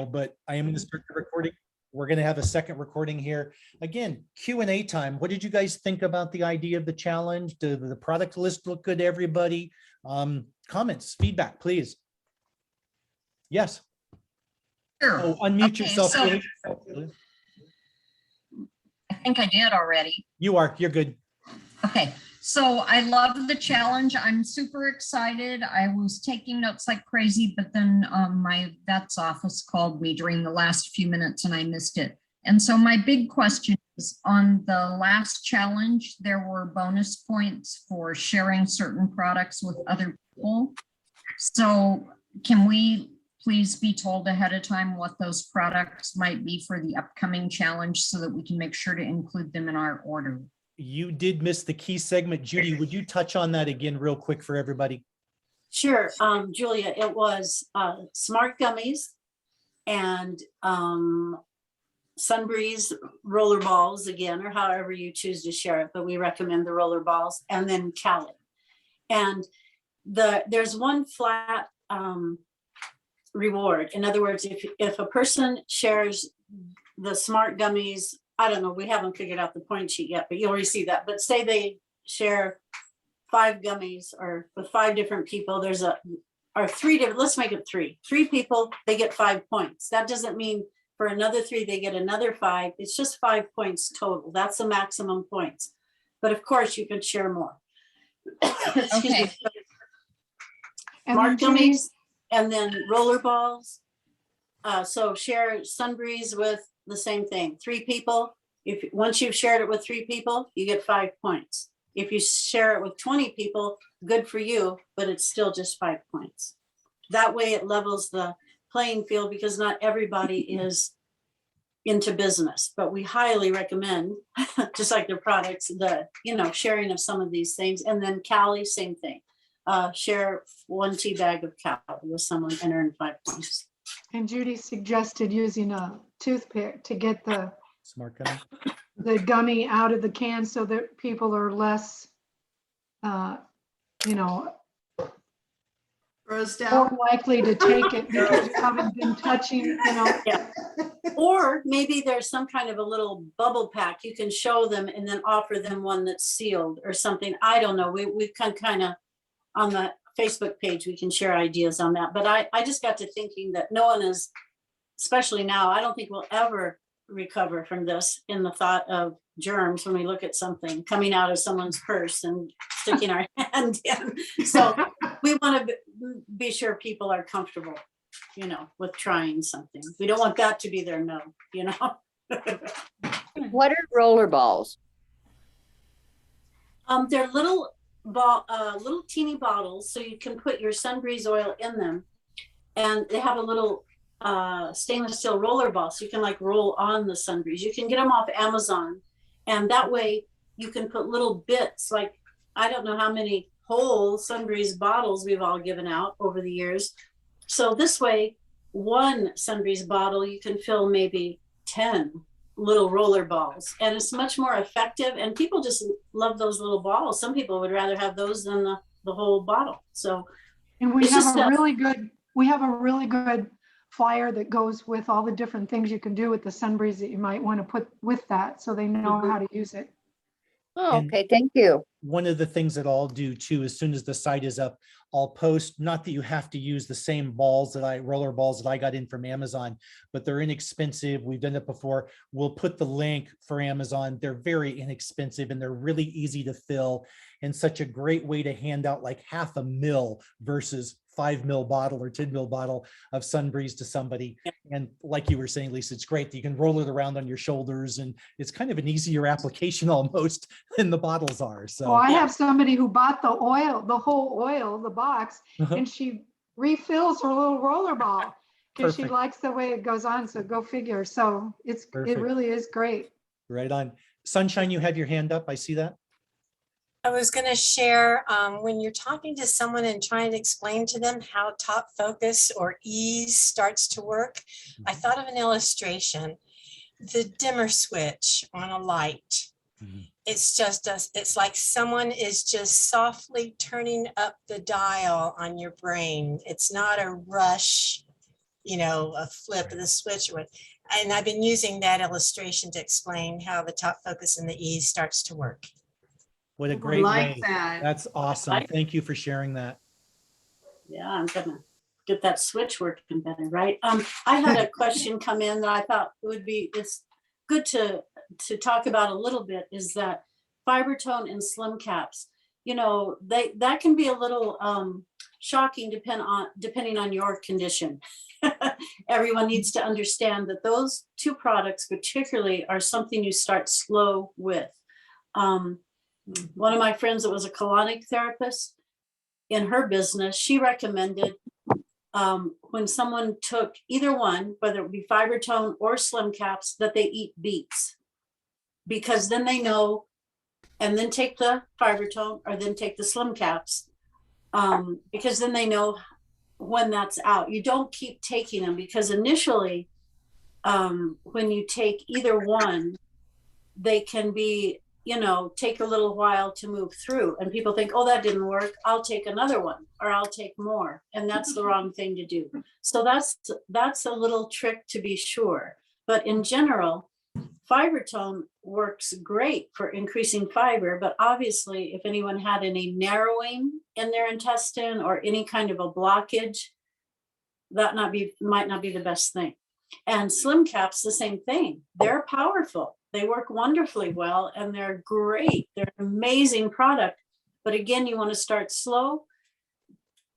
but I am going to start the recording. We're going to have a second recording here. Again, Q&A time. What did you guys think about the idea of the challenge? Did the product list look good to everybody? Comments, feedback, please. Yes. Sure. Oh, unmute Okay, yourself. so Julie. I think I did already. You're good. Okay, so I love the challenge. I'm super excited. I was taking notes like crazy, but then my vet's office called me during the last few minutes and I missed it. And so my big question is, on the last challenge, there were bonus points for sharing certain products with other people. So can we please be told ahead of time what those products might be for the upcoming challenge so that we can make sure to include them in our order? You did miss the key segment. Judy, would you touch on that again real quick for everybody? Sure, Julia, it was Smart Gummies and Sunbreeze roller balls again, or however you choose to share it, but we recommend the roller balls, and then Cali. And there's one flat reward. In other words, if a person shares the Smart Gummies, I don't know, we haven't figured out the point sheet yet, but you'll receive that. But say they share 5 gummies or with 5 different people, or 3 different, let's make it 3 people, they get 5 points. That doesn't mean for another 3 they get another 5. It's just 5 points total. That's the maximum points, but of course you could share more. Excuse me. Smart Gummies and then roller balls. So share Sunbreeze with the same thing, 3 people. Once you've shared it with 3 people, you get 5 points. If you share it with 20 people, good for you, but it's still just 5 points. That way it levels the playing field, because not everybody is into business, but we highly recommend, just like their products, the sharing of some of these things. And then Cali, same thing. Share 1 tea bag of Cali with someone and earn 5 points. And Judy suggested using a toothpick to get the Smart Gummy. the gummy out of the can so that people are less, Grossed more out. likely to take it because you haven't been touching, Yeah. Or maybe there's some kind of a little bubble pack you can show them and then offer them one that's sealed or something. I don't know. We can kind of, on the Facebook page, we can share ideas on that. But I just got to thinking that no one is, especially now, I don't think we'll ever recover from this, in the thought of germs when we look at something coming out of someone's purse and sticking our hand in. So we want to be sure people are comfortable, with trying something. We don't want that to be their no, What are roller balls? They're little teeny bottles, so you can put your Sunbreeze oil in them, and they have a little stainless steel roller ball, so you can roll on the Sunbreeze. You can get them off Amazon, and that way you can put little bits, I don't know how many whole Sunbreeze bottles we've all given out over the years. So this way, 1 Sunbreeze bottle, you can fill maybe 10 little roller balls, and it's much more effective, and people just love those little balls. Some people would rather have those than the whole bottle. So, and we have a really good flyer that goes with all the different things you can do with the Sunbreeze that you might want to put with that, so they know how to use it. Oh, okay, thank you. One of the things that I'll do too, as soon as the site is up, I'll post, not that you have to use the same roller balls that I got in from Amazon, but they're inexpensive. We've done it before. We'll put the link for Amazon. They're very inexpensive and they're really easy to fill, and such a great way to hand out half a mil versus 5 ml bottle or 10 ml bottle of Sunbreeze to somebody. And like you were saying, Lisa, it's great that you can roll it around on your shoulders, and it's kind of an easier application almost than the bottles are. So I have somebody who bought the whole oil, the box, and she refills her little roller ball because she likes the way it goes on. So go figure. So it really is great. Right on. Sunshine, you have your hand up. I see that. I was going to share, when you're talking to someone and trying to explain to them how top focus or ease starts to work, I thought of an illustration. The dimmer switch on a light. It's like someone is just softly turning up the dial on your brain. It's not a rush. a flip of the switch. And I've been using that illustration to explain how the top focus and the ease starts to work. What a I great like way. that. That's awesome. Thank you for sharing that. Yeah, I'm gonna get that switch working better, right? I had a question come in that I thought it's good to talk about a little bit, is that Fibertone and slim caps, that can be a little shocking depending on your condition. Everyone needs to understand that those two products particularly are something you start slow with. One of my friends that was a colonic therapist, in her business, she recommended when someone took either one, whether it be Fibertone or slim caps, that they eat beets, because then they know, and then take the Fibertone or then take the slim caps, because then they know when that's out. You don't keep taking them, because initially when you take either one, they can be, take a little while to move through, and people think, oh, that didn't work, I'll take another one, or I'll take more. And that's the wrong thing to do. So that's a little trick, to be sure. But in general, Fibertone works great for increasing fiber, but obviously if anyone had any narrowing in their intestine or any kind of a blockage, that might not be the best thing. And slim caps, the same thing. They're powerful. They work wonderfully well, and they're great. They're an amazing product. But again, you want to start slow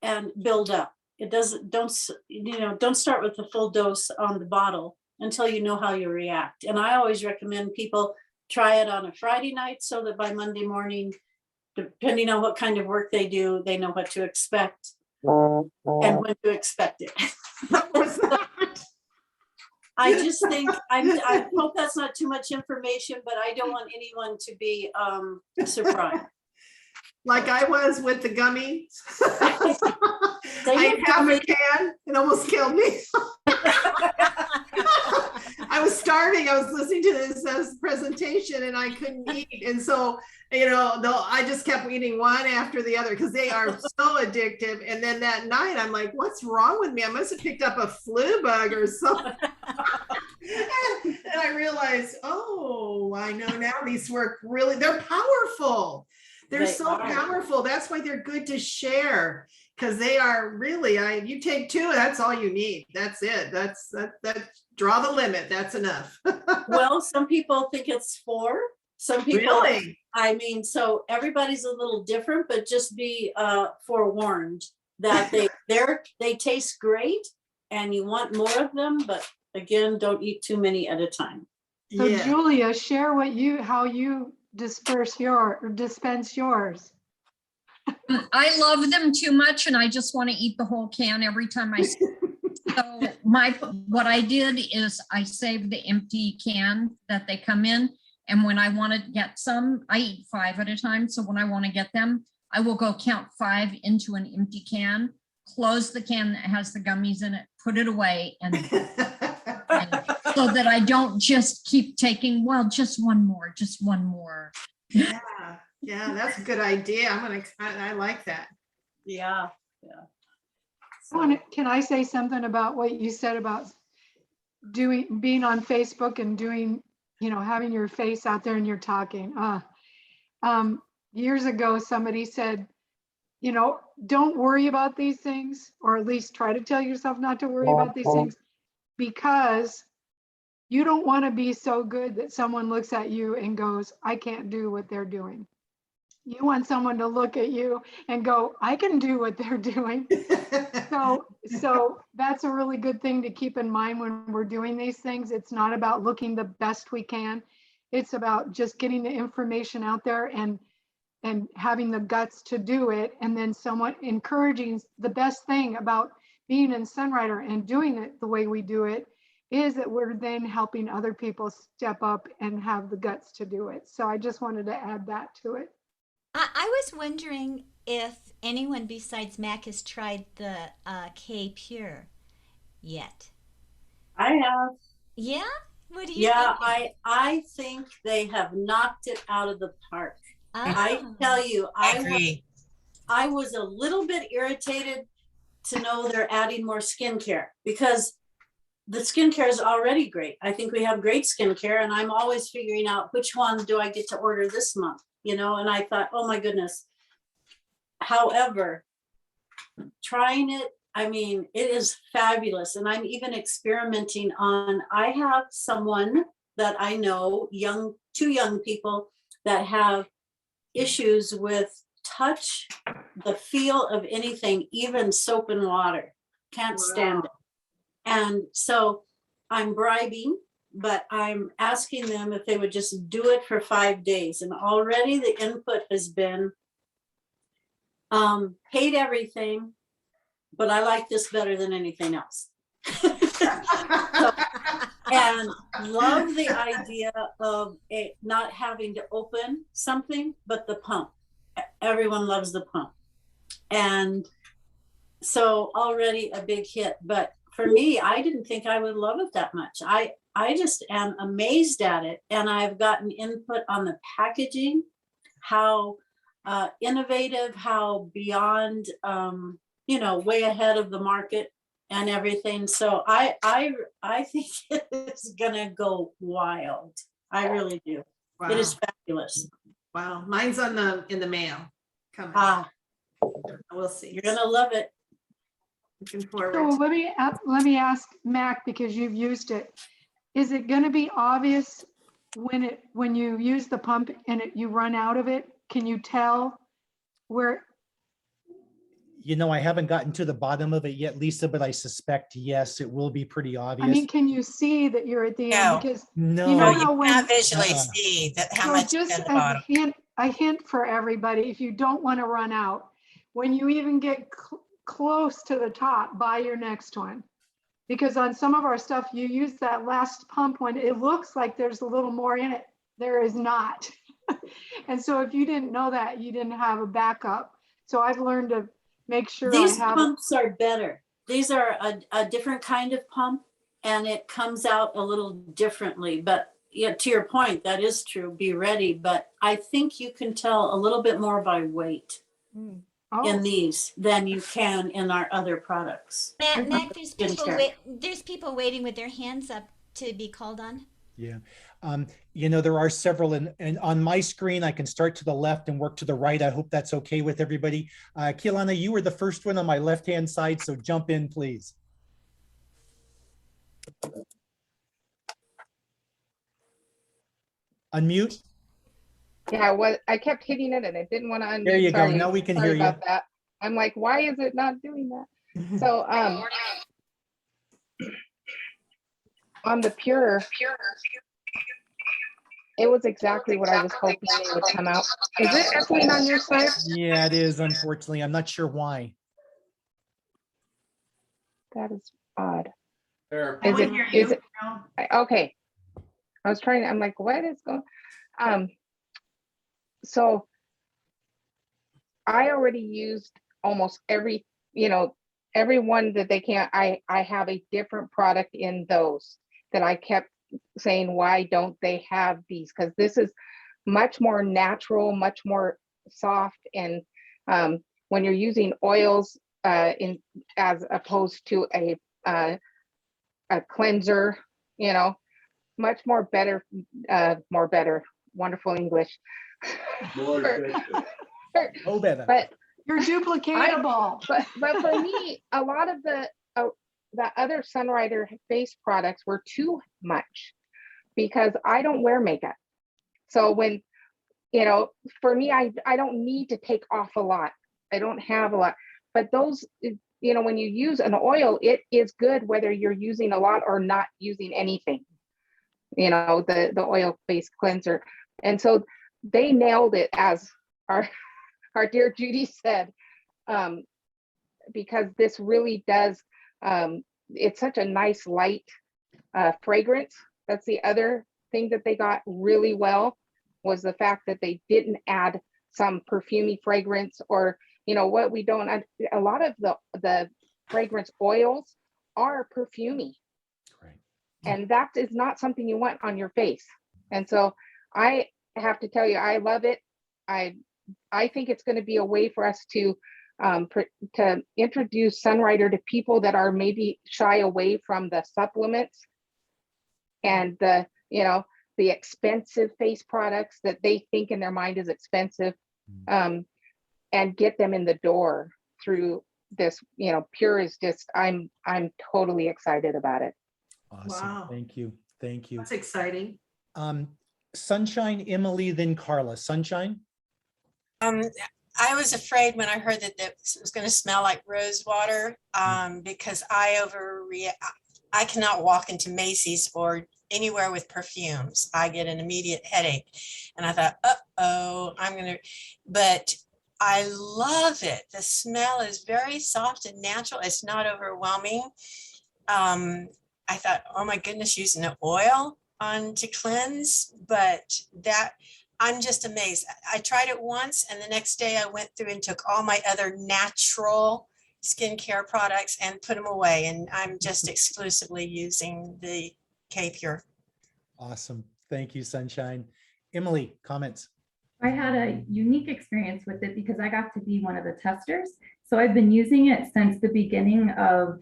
and build up. Don't start with the full dose on the bottle until you know how you react. And I always recommend people try it on a Friday night, so that by Monday morning, depending on what kind of work they do, they know what to expect and when to expect it. I just think, I hope that's not too much information, but I don't want anyone to be surprised. Like I was with the gummy. They I have had half a gummy- can. It almost killed me. I was starving. I was listening to this presentation and I couldn't eat. And so, I just kept eating one after the other because they are so addictive. And then that night I'm like, what's wrong with me? I must have picked up a flu bug or something. And I realized, oh, I know now these work really, they're powerful. They're They so are. powerful. That's why they're good to share, because they are really, you take two, that's all you need. That's it. That's draw the limit. That's enough. Well, some people think it's 4. Some people, Really? so everybody's a little different, but just be forewarned that they taste great and you want more of them, but again, don't eat too many at a time. So Yeah. Julia, share how you dispense yours. I love them too much, and I just want to eat the whole can every time I. So what I did is I saved the empty can that they come in, and when I want to get some, I eat 5 at a time. So when I want to get them, I will go count 5 into an empty can, close the can that has the gummies in it, put it away, and so that I don't just keep taking, just one more. Yeah, that's a good idea. I like that. Yeah. Can I say something about what you said about being on Facebook and doing, having your face out there and you're talking? Years ago, somebody said, don't worry about these things, or at least try to tell yourself not to worry about these things, because you don't want to be so good that someone looks at you and goes, I can't do what they're doing. You want someone to look at you and go, I can do what they're doing. So that's a really good thing to keep in mind when we're doing these things. It's not about looking the best we can. It's about just getting the information out there and having the guts to do it. And then someone encouraging. The best thing about being in Sunrider and doing it the way we do it is that we're then helping other people step up and have the guts to do it. So I just wanted to add that to it. I was wondering if anyone besides Mac has tried the K Pure yet. I have. Yeah? What do you Yeah, think? I think they have knocked it out of the park. I Oh. tell you, I agree. I was a little bit irritated to know they're adding more skincare, because the skincare is already great. I think we have great skincare, and I'm always figuring out which one do I get to order this month, you know, and I thought, oh my goodness. However, trying it, I mean, it is fabulous. And I'm even experimenting on, I have someone that I know, two young people that have issues with touch, the feel of anything, even soap and water, can't stand it. And so I'm bribing, but I'm asking them if they would just do it for 5 days. And already the input has been, hate everything, but I like this better than anything else. And love the idea of it not having to open something, but the pump. Everyone loves the pump. And so already a big hit. But for me, I didn't think I would love it that much. I just am amazed at it. And I've gotten input on the packaging, how innovative, how beyond, way ahead of the market and everything. So I think it is gonna go wild. I really do. Wow. It is fabulous. Wow. Mine's in the mail. Coming. We'll see. You're gonna love it. Looking forward. So let me ask Mac, because you've used it. Is it going to be obvious when you use the pump and you run out of it? Can you tell where? You know, I haven't gotten to the bottom of it yet, Lisa, but I suspect, yes, it will be pretty obvious. I mean, can you see that you're at the end? Because No. you know No, how you when can't visually Uh-uh. see that how so much is just at the bottom. a hint for everybody, if you don't want to run out, when you even get close to the top, buy your next one. Because on some of our stuff, you use that last pump when it looks like there's a little more in it. There is not. And so if you didn't know that, you didn't have a backup. So I've learned to make sure These I have. pumps are better. These are a different kind of pump, and it comes out a little differently. But yeah, to your point, that is true. Be ready. But I think you can tell a little bit more by weight in these than you can in our other products. Mac, Skincare. there's people waiting with their hands up to be called on. Yeah. There are several, and on my screen, I can start to the left and work to the right. I hope that's okay with everybody. Keilana, you were the first one on my left-hand side, so jump in, please. Unmute. Yeah, well, I kept hitting it and it didn't want to unmute. There you go. Sorry. Now we can Sorry hear you. about that. I'm like, why is it not doing that? So on the Pure, it was exactly what I was hoping it would come out. Is it echoing on your side? Yeah, it is, unfortunately. I'm not sure why. That is odd. I Is wouldn't hear is you. it okay? I was trying, I'm like, what is going so I already used almost every one that they can. I have a different product in those that I kept saying, why don't they have these? Because this is much more natural, much more soft. And when you're using oils as opposed to a cleanser, much more better, wonderful English. Oh, better. But You're duplicatable. but for me, a lot of the other Sunrider face products were too much because I don't wear makeup. So when, for me, I don't need to take off a lot. I don't have a lot, but those, when you use an oil, it is good whether you're using a lot or not using anything, the oil-based cleanser. And so they nailed it, as our dear Judy said, because this really does, it's such a nice light fragrance. That's the other thing that they got really well, was the fact that they didn't add some perfumey fragrance or, what we don't add. A lot of the fragrance oils are perfumey. Right. And that is not something you want on your face. And so I have to tell you, I love it. I think it's going to be a way for us to to introduce Sunrider to people that are maybe shy away from the supplements and the, you know, the expensive face products that they think in their mind is expensive, and get them in the door through this, you know, Pure is just, I'm totally excited about it. Awesome. Wow. Thank you. Thank you. That's exciting. Sunshine, Emily, then Carla. Sunshine? I was afraid when I heard that it was going to smell like rose water, because I cannot walk into Macy's or anywhere with perfumes. I get an immediate headache. And I thought, uh-oh, but I love it. The smell is very soft and natural. It's not overwhelming. I thought, oh my goodness, using the oil to cleanse, but I'm just amazed. I tried it once and the next day I went through and took all my other natural skincare products and put them away. And I'm just exclusively using the K-Pure. Awesome. Thank you, Sunshine. Emily, comments? I had a unique experience with it because I got to be one of the testers. So I've been using it since the beginning of,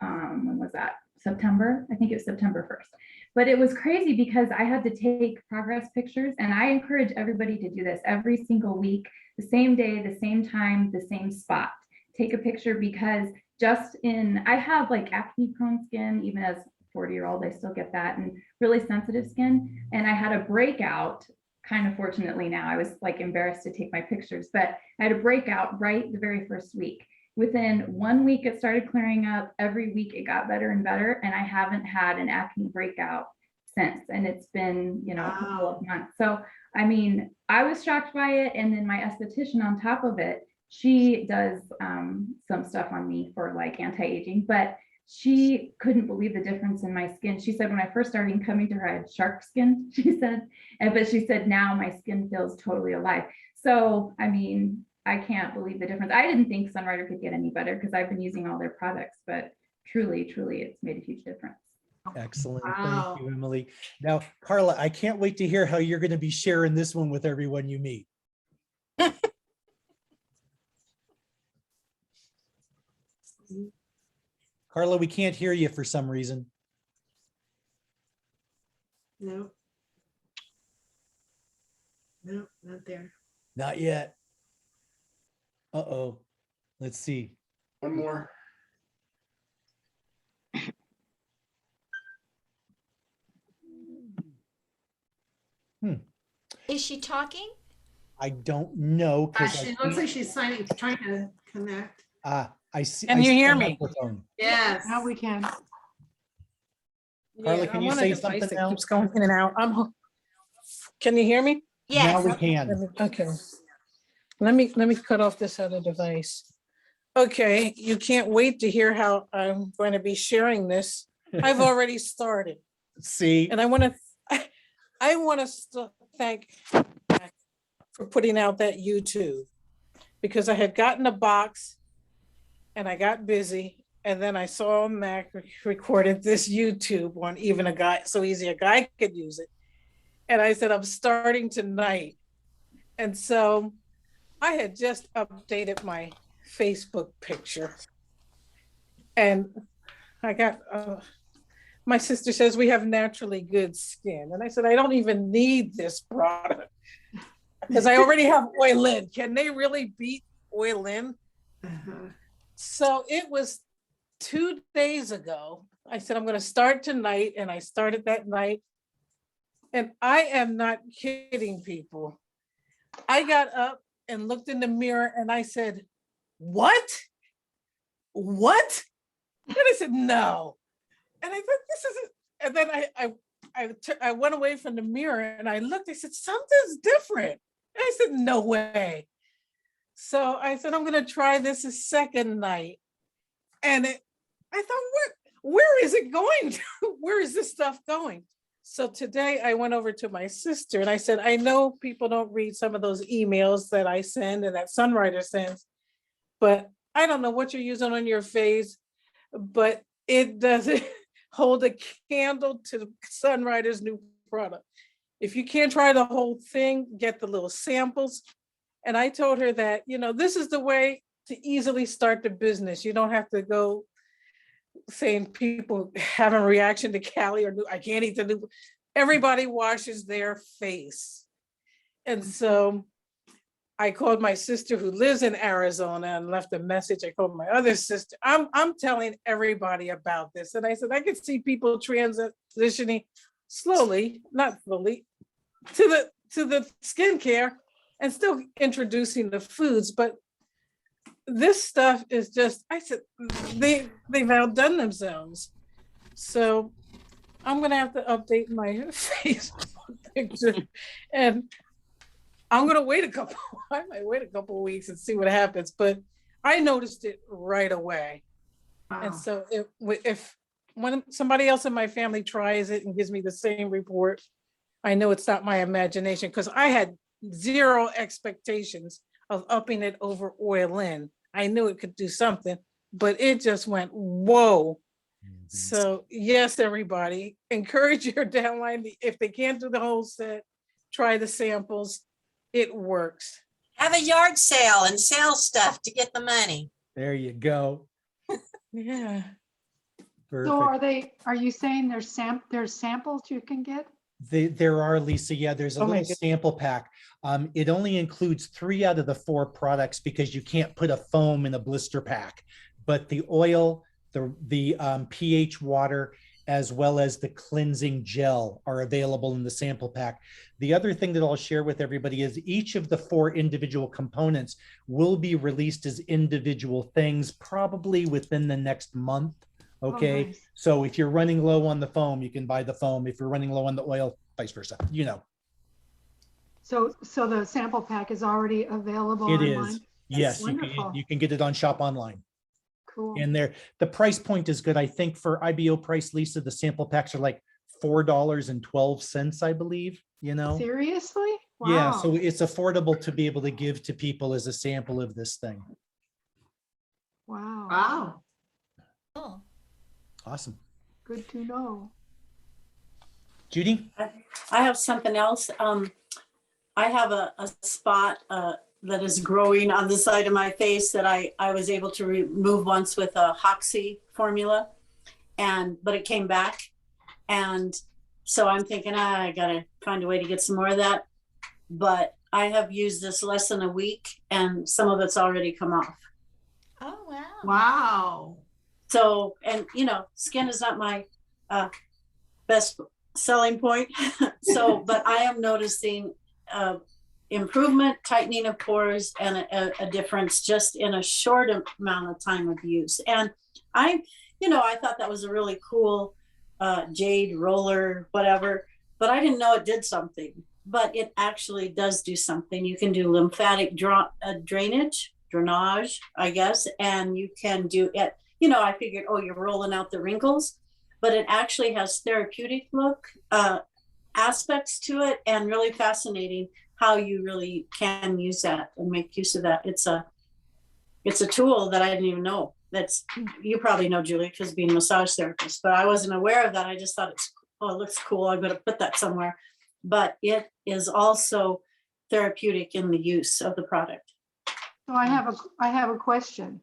when was that? September? I think it was September 1st. But it was crazy because I had to take progress pictures, and I encourage everybody to do this every single week, the same day, the same time, the same spot. Take a picture because I have like acne prone skin, even as 40-year-old, I still get that, and really sensitive skin. And I had a breakout, kind of fortunately now, I was like embarrassed to take my pictures, but I had a breakout right the very first week. Within 1 week, it started clearing up. Every week it got better and better. And I haven't had an acne breakout since. And it's been, you know, a couple of months. So, I mean, I was shocked by it. And then my esthetician on top of it, she does some stuff on me for like anti-aging, but she couldn't believe the difference in my skin. She said, when I first started coming to her, I had shark skin, she said, but she said, now my skin feels totally alive. So, I mean, I can't believe the difference. I didn't think Sunrider could get any better because I've been using all their products, but truly, truly, it's made a huge difference. Excellent. Wow. Thank you, Emily. Now, Carla, I can't wait to hear how you're going to be sharing this one with everyone you meet. Carla, we can't hear you for some reason. No. No, not there. Not yet. Uh-oh. Let's see. One more. Is she talking? I don't know. 'Cause She looks like she's trying to connect. I see. Can I you see hear a me? microphone. Yes. Now we can. Carla, can I'm you on a say device something that now? keeps going in and out. Can you hear me? Now Yes. we can. Okay. Let me cut off this other device. Okay, you can't wait to hear how I'm going to be sharing this. I've already started. See, And I want to thank Mac for putting out that YouTube, because I had gotten a box and I got busy, and then I saw Mac recorded this YouTube on even a guy, so easy a guy could use it. And I said, I'm starting tonight. And so I had just updated my Facebook picture. And I got, my sister says we have naturally good skin. And I said, I don't even need this product because I already have Oilin. Can they really beat Oilin? So it was 2 days ago. I said, I'm going to start tonight. And I started that night. And I am not kidding, people. I got up and looked in the mirror and I said, what? What? And I said, no. And I thought, this isn't, and then I went away from the mirror and I looked, I said, something's different. And I said, no way. So I said, I'm going to try this a second night. And I thought, where is it going to? Where is this stuff going? So today I went over to my sister and I said, I know people don't read some of those emails that I send and that Sunrider sends, but I don't know what you're using on your face, but it doesn't hold a candle to Sunrider's new product. If you can't try the whole thing, get the little samples. And I told her that, you know, this is the way to easily start the business. You don't have to go saying people have a reaction to Cali or I can't eat the new. Everybody washes their face. And so I called my sister who lives in Arizona and left a message. I called my other sister. I'm telling everybody about this. And I said, I could see people transitioning slowly, not slowly, to the skincare and still introducing the foods. But this stuff is just, I said, they've outdone themselves. So I'm gonna have to update my Facebook picture, and I'm gonna wait I might wait a couple of weeks and see what happens, but I noticed it right away. And so if when somebody else in my family tries it and gives me the same report, I know it's not my imagination, because I had zero expectations of upping it over oil in. I knew it could do something, but it just went, whoa. So yes, everybody, encourage your downline. If they can't do the whole set, try the samples. It works. Have a yard sale and sell stuff to get the money. There you go. Yeah. So are you saying there's samples you can get? There are, Lisa. Yeah, there's a Oh my little goodness. sample pack. It only includes 3 out of the 4 products because you can't put a foam in a blister pack. But the oil, the pH water, as well as the cleansing gel are available in the sample pack. The other thing that I'll share with everybody is each of the 4 individual components will be released as individual things probably within the next month. Okay. nice. So if you're running low on the foam, you can buy the foam. If you're running low on the oil, vice versa, you know. So the sample pack is already available It online? is. Yes, Wonderful. you can get it on Shop Online. Cool. And the price point is good. I think for IBO price, Lisa, the sample packs are like $4.12, I believe, you know? Seriously? Yeah, Wow. so it's affordable to be able to give to people as a sample of this thing. Wow. Wow. Cool. Awesome. Good to know. Judy? I have something else. I have a spot that is growing on the side of my face that I was able to remove once with a Hoxie formula, but it came back. And so I'm thinking, I gotta find a way to get some more of that. But I have used this less than a week and some of it's already come off. Oh, wow. Wow. So, and skin is not my best selling point. So, but I am noticing improvement, tightening of pores, and a difference just in a short amount of time of use. And I thought that was a really cool jade roller, whatever, but I didn't know it did something. But it actually does do something. You can do lymphatic drainage, I guess, and you can do it. I figured, you're rolling out the wrinkles, but it actually has therapeutic look aspects to it, and really fascinating how you really can use that and make use of that. It's a tool that I didn't even know. You probably know, Julie, because being a massage therapist, but I wasn't aware of that. I just thought it looks cool. I'm going to put that somewhere. But it is also therapeutic in the use of the product. So I have a question.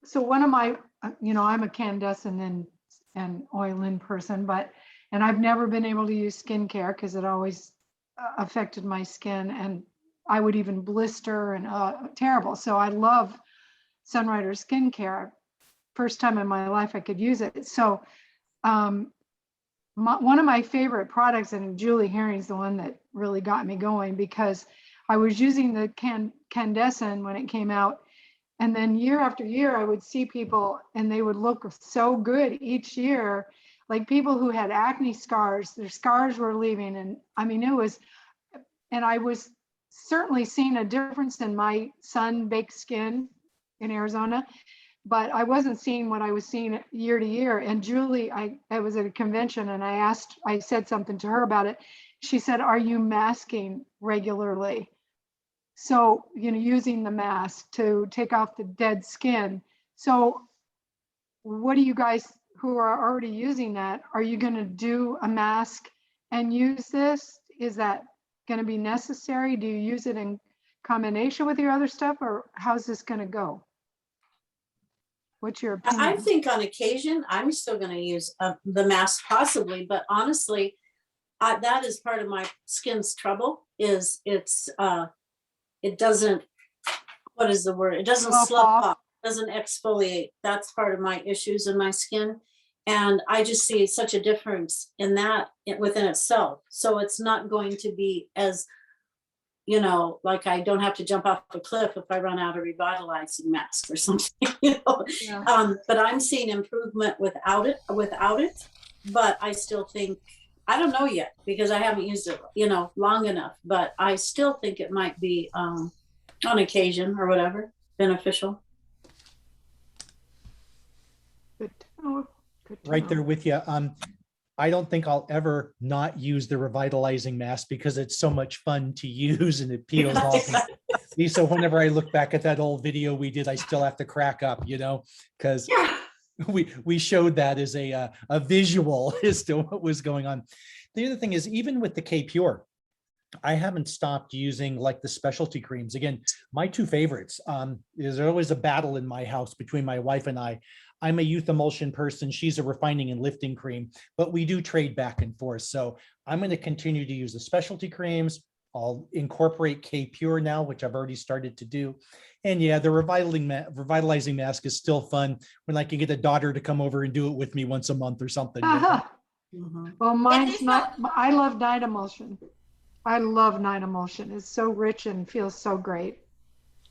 So one of my, I'm a candescent and oil-in person, and I've never been able to use skincare because it always affected my skin, and I would even blister and terrible. So I love Sunrider skincare. First time in my life I could use it. So one of my favorite products, and Julie Herring's the one that really got me going, because I was using the candescent when it came out. And then year after year, I would see people and they would look so good each year, like people who had acne scars, their scars were leaving. And I mean, I was certainly seeing a difference in my sun-baked skin in Arizona, but I wasn't seeing what I was seeing year to year. And Julie, I was at a convention and I said something to her about it. She said, "Are you masking regularly?" So, using the mask to take off the dead skin. So what do you guys who are already using that, are you going to do a mask and use this? Is that going to be necessary? Do you use it in combination with your other stuff, or how's this going to go? What's your I opinion? think on occasion, I'm still gonna use the mask possibly, but honestly, that is part of my skin's trouble is it doesn't, what is the word? It doesn't Slough slough off. off, doesn't exfoliate. That's part of my issues in my skin. And I just see such a difference in that within itself. So it's not going to be as, like I don't have to jump off a cliff if I run out of revitalizing mask or something, Yeah. But I'm seeing improvement without it, but I still think, I don't know yet because I haven't used it, long enough, but I still think it might be, on occasion or whatever, beneficial. Good to know. Good to Right know. there with you. I don't think I'll ever not use the revitalizing mask because it's so much fun to use and it peels off. So whenever I look back at that old video we did, I still have to crack up, because we showed that as a visual as to what was going on. The other thing is, even with the K Pure, I haven't stopped using like the specialty creams. Again, my two favorites. There's always a battle in my house between my wife and I. I'm a youth emulsion person. She's a refining and lifting cream, but we do trade back and forth. So I'm going to continue to use the specialty creams. I'll incorporate K Pure now, which I've already started to do. And yeah, the revitalizing mask is still fun when I can get a daughter to come over and do it with me once a month or something. Well, mine's there's not, I love night emulsion. I love night emulsion. It's so rich and feels so great.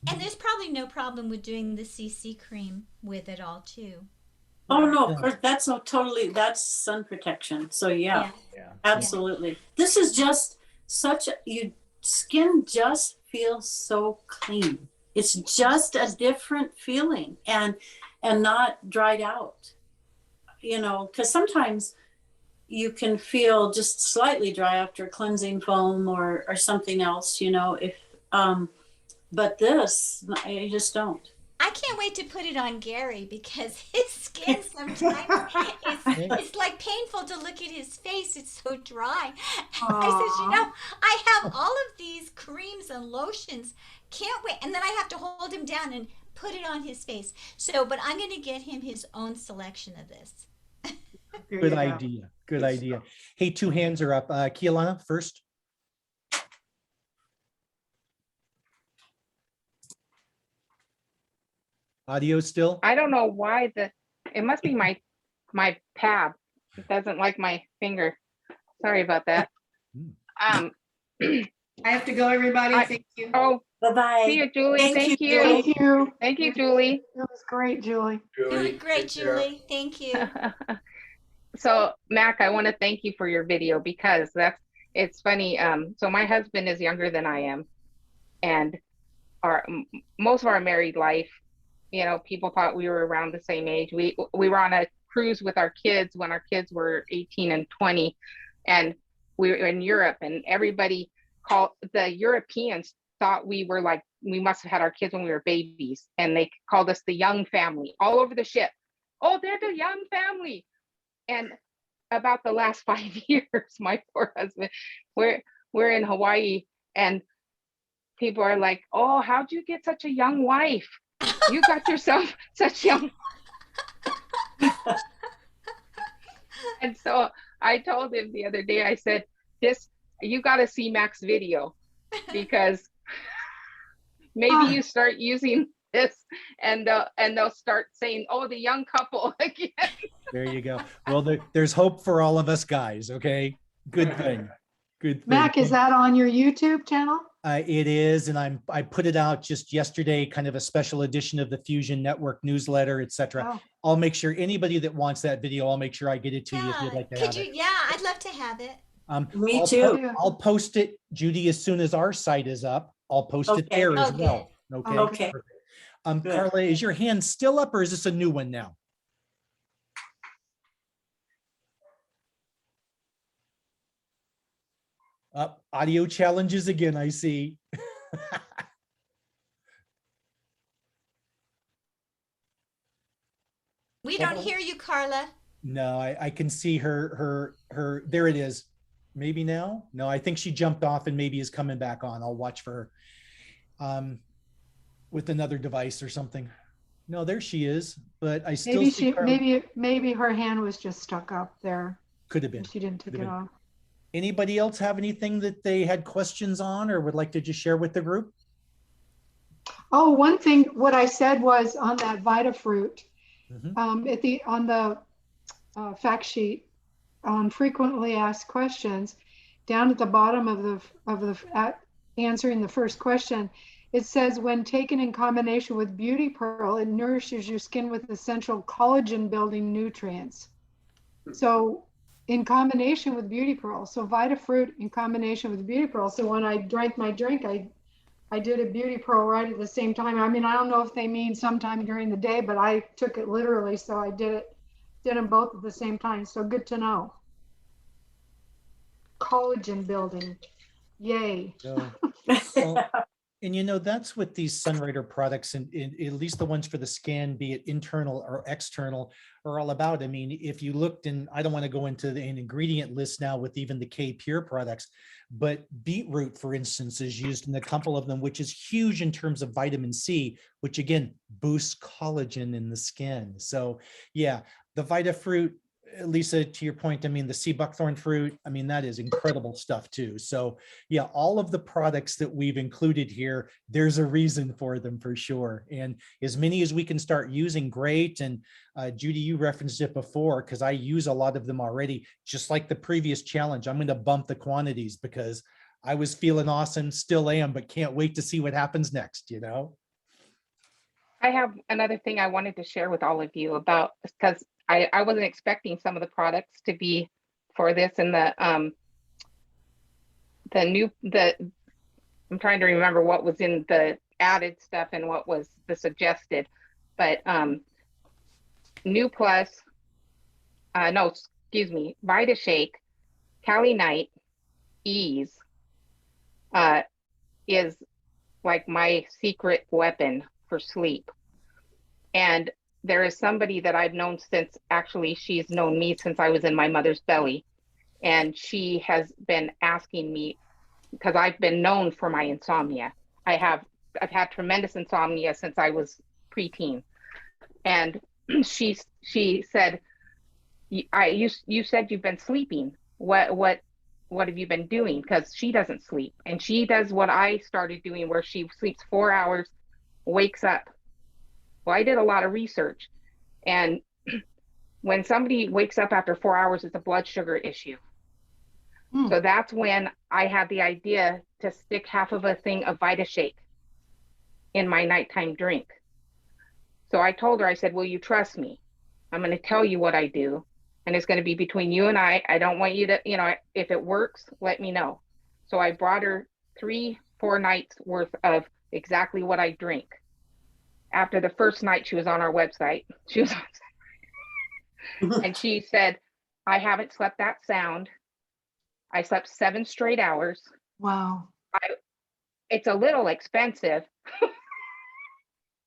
And there's probably no problem with doing the CC cream with it all too. Oh, no, of course, that's sun protection. So yeah, absolutely. This is just your skin just feels so clean. It's just a different feeling and not dried out, because sometimes you can feel just slightly dry after cleansing foam or something else, but this, I just don't. I can't wait to put it on Gary because his skin sometimes it's like painful to look at his face. It's so dry. I said, I have all of these creams and lotions. Can't wait. And then I have to hold him down and put it on his face. So, but I'm going to get him his own selection of this. Good idea. Good idea. Hey, two hands are up. Kealana first. Audio still? I don't know why it must be my pad. It doesn't like my finger. Sorry about that. I have to go, everybody. Thank you. Oh, bye-bye. See you, Julie. Thank you. Thank you. Thank you, Julie. It was great, Julie. Doing great, Julie. Thank you. So Mac, I want to thank you for your video because it's funny. So my husband is younger than I am, and most of our married life, people thought we were around the same age. We were on a cruise with our kids when our kids were 18 and 20, and we were in Europe, and everybody the Europeans thought we must have had our kids when we were babies, and they called us the young family all over the ship. Oh, they're the young family. And about the last 5 years, my poor husband, we're in Hawaii, and people are like, "Oh, how'd you get such a young wife? You got yourself such young." And so I told him the other day, I said, you got to see Mac's video, because maybe you start using this and they'll start saying, "Oh, the young couple again." There you go. Well, there's hope for all of us guys. Okay. Good thing. Good thing. Mac, is that on your YouTube channel? It is, and I put it out just yesterday, kind of a special edition of the Fusion Network newsletter, etc. Oh. I'll make sure anybody that wants that video, I'll make sure I get it to you if you'd like to have it. Yeah, I'd love to have it. Me too. I'll post it, Judy, as soon as our site is up. I'll post it there as Okay. well. Okay. Okay. Perfect. Good. Carla, is your hand still up, or is this a new one now? Audio challenges again, I see. We don't hear you, Carla. No, I can see her, there it is. Maybe now? No, I think she jumped off and maybe is coming back on. I'll watch for her with another device or something. No, there she is, but I still Maybe see Carly. maybe her hand was just stuck up there. Could have been. She didn't take Could it have been. off. Anybody else have anything that they had questions on or would like to just share with the group? Oh, one thing, what I said was on that Vitafruit, Mhm. on the fact sheet, on frequently asked questions, down at the bottom at answering the first question, it says when taken in combination with Beauty Pearl, it nourishes your skin with essential collagen building nutrients. So in combination with Beauty Pearl, so Vitafruit in combination with Beauty Pearl. So when I drank my drink, I did a Beauty Pearl right at the same time. I mean, I don't know if they mean sometime during the day, but I took it literally. So I did them both at the same time. So good to know. Collagen building. Yay. So, well, and you know, that's what these Sunrider products, and at least the ones for the skin, be it internal or external, are all about. I mean, if you looked, and I don't want to go into an ingredient list now with even the K Pure products, but beetroot, for instance, is used in a couple of them, which is huge in terms of vitamin C, which again boosts collagen in the skin. So yeah, the Vitafruit, Lisa, to your point, I mean, the sea buckthorn fruit, I mean, that is incredible stuff too. So yeah, all of the products that we've included here, there's a reason for them for sure. And as many as we can start using, great. And Judy, you referenced it before, because I use a lot of them already, just like the previous challenge. I'm going to bump the quantities because I was feeling awesome, still am, but can't wait to see what happens next, you know? I have another thing I wanted to share with all of you about, because I wasn't expecting some of the products to be for this, and I'm trying to remember what was in the added stuff and what was the suggested, but New Plus, VitaShake, Cali Night, Ease is like my secret weapon for sleep. And there is somebody that I've known since, actually, she's known me since I was in my mother's belly. And she has been asking me, because I've been known for my insomnia. I've had tremendous insomnia since I was preteen. And she said, you said you've been sleeping. What have you been doing? Because she doesn't sleep. And she does what I started doing, where she sleeps 4 hours, wakes up. Well, I did a lot of research, and when somebody wakes up after 4 hours, it's a blood sugar issue. So that's when I had the idea to stick half of a thing of VitaShake in my nighttime drink. So I told her, I said, will you trust me? I'm going to tell you what I do, and it's going to be between you and I. I don't want you to, if it works, let me know. So I brought her 3-4 nights worth of exactly what I drink. After the first night, she was on our website. And she said, I haven't slept that sound. I slept 7 straight hours. Wow. It's a little expensive.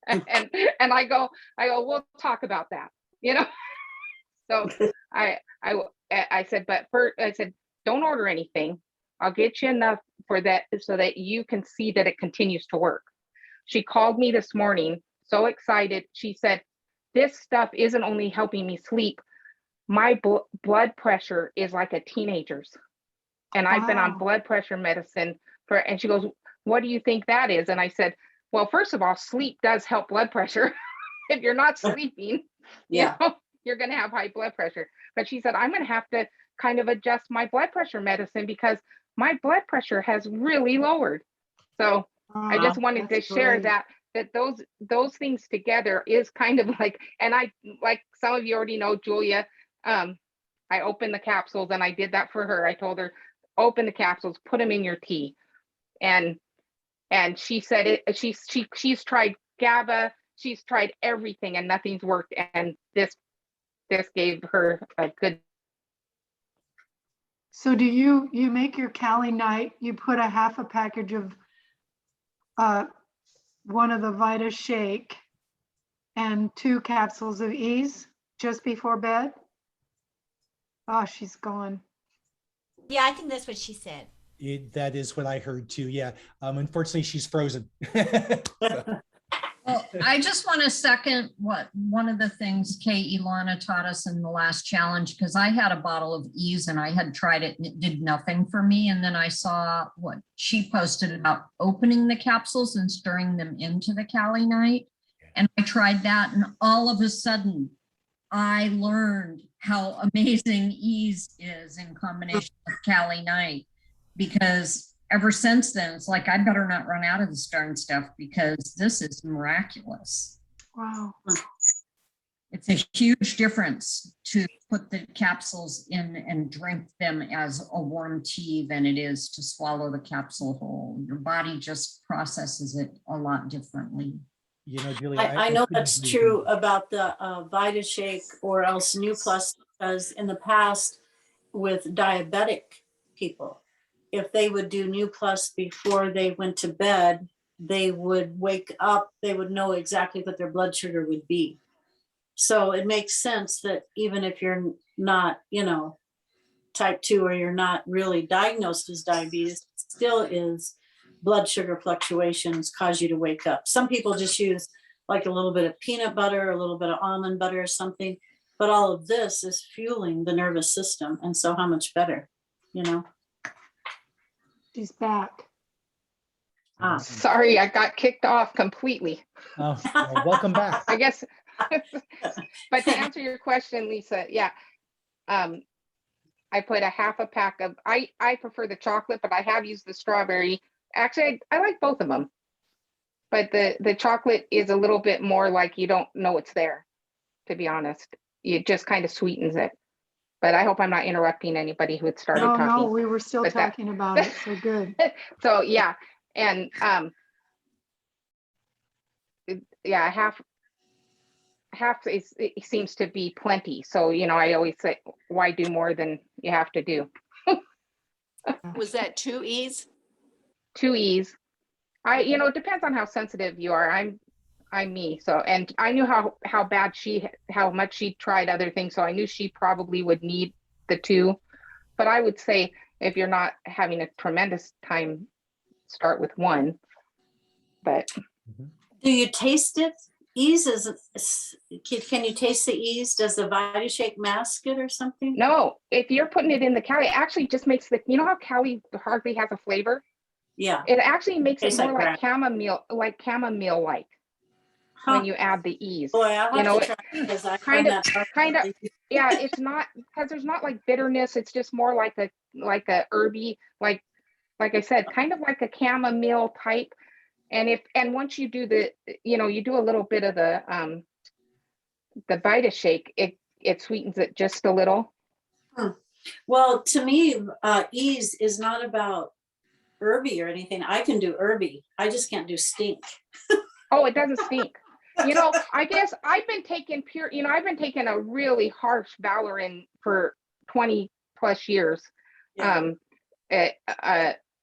and I go, we'll talk about that, So I said, I said, don't order anything. I'll get you enough for that so that you can see that it continues to work. She called me this morning, so excited. She said, this stuff isn't only helping me sleep. My blood pressure is like a teenager's. And I've been on blood pressure medicine and she goes, what do you think that is? And I said, well, first of all, sleep does help blood pressure. If you're not sleeping, you're going to have high blood pressure. But she said, I'm going to have to kind of adjust my blood pressure medicine because my blood pressure has really lowered. So I just wanted to share that those things together is kind of like, and I, like some of you already know, Julia, I opened the capsules, and I did that for her. I told her, open the capsules, put them in your tea. And she said she's tried GABA, she's tried everything, and nothing's worked. And this gave her a good. So do you make your Cali Night, you put a half a package of one of the VitaShake and 2 capsules of Ease just before bed? Oh, she's gone. Yeah, I think that's what she said. That is what I heard too. Yeah. Unfortunately, she's frozen. Well, I just want to second what one of the things Kay Ilana taught us in the last challenge, because I had a bottle of Ease and I had tried it and it did nothing for me. And then I saw what she posted about opening the capsules and stirring them into the Cali Night. And I tried that, and all of a sudden I learned how amazing Ease is in combination with Cali Night, because ever since then, it's like, I better not run out of this darn stuff because this is miraculous. Wow. It's a huge difference to put the capsules in and drink them as a warm tea than it is to swallow the capsule whole. Your body just processes it a lot differently. You know, Julie, I know couldn't that's agree true more. about the VitaShake or else New Plus, because in the past with diabetic people, if they would do New Plus before they went to bed, they would wake up, they would know exactly what their blood sugar would be. So it makes sense that even if you're not, you know, type 2 or you're not really diagnosed as diabetes, still is blood sugar fluctuations cause you to wake up. Some people just use like a little bit of peanut butter, a little bit of almond butter or something, but all of this is fueling the nervous system. And so how much better, you know? She's back. Ah. Sorry, I got kicked off completely. Oh, well, welcome back. I guess. But to answer your question, Lisa, yeah. I put a half a pack of, I prefer the chocolate, but I have used the strawberry. Actually, I like both of them. But the chocolate is a little bit more like you don't know it's there, to be honest. It just kind of sweetens it. But I hope I'm not interrupting anybody who had started No, talking. no, we were still But that- talking about it. So good. So yeah, and yeah, half is, it seems to be plenty. So, you know, I always say, why do more than you have to do? Was that 2 E's? 2 E's. You know, it depends on how sensitive you are. I'm me. So, and I knew how bad how much she tried other things. So I knew she probably would need the 2, but I would say if you're not having a tremendous time, start with 1. But Do you taste it? Ease can you taste the Ease? Does the VitaShake mask it or something? no, if you're putting it in the Cali, it actually just makes you know how Cali hardly has a flavor? Yeah. It actually makes it Tastes more like like chamomile-like Huh. when you add the Ease. Boy, I'll You have know, to try it because I kind find of- that kind of- Yeah, it's not, because there's not like bitterness. It's just more like a herby, like I said, kind of like a chamomile type. And once you do you do a little bit of the VitaShake, it sweetens it just a little. Well, to me, Ease is not about herby or anything. I can do herby. I just can't do stink. Oh, it doesn't stink. You know, I guess I've been taking a really harsh Valorin for 20 plus years. Yeah.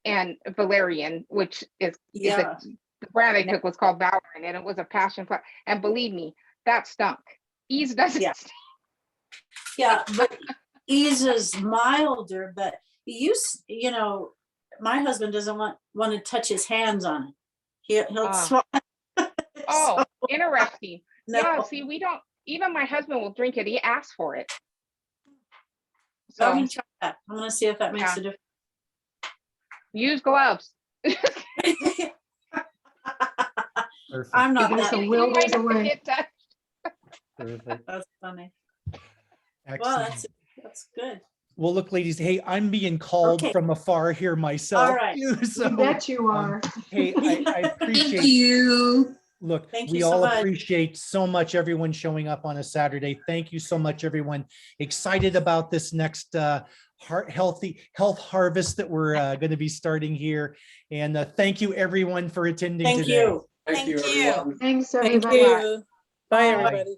And Valerian, which is Yeah. the brand I took was called Valorin, and it was a passion fruit. And believe me, that stunk. Ease doesn't Yeah. stink. Yeah, but Ease is milder, but you know, my husband doesn't want to touch his hands on it. He'll Ah. swallow. Oh, interesting. No. Yeah, see, we don't, even my husband will drink it. He asks for it. So I'm So gonna try that. I'm gonna see if that makes Yeah. a difference. use gloves. Perfect. I'm not Because that. the will You might goes have to away. get touched. Perfect. That's funny. Well, Excellent. that's good. Well, look, ladies, hey, I'm being called Okay. from afar here myself. All right. too, so, I bet you are. hey, I Thank appreciate, you. look, Thank we you so all much. appreciate so much everyone showing up on a Saturday. Thank you so much, everyone. Excited about this next health harvest that we're going to be starting here. And thank you, everyone, for attending Thank today. you. Thank you. Thanks, Thank everybody. you. Bye, Bye. everybody.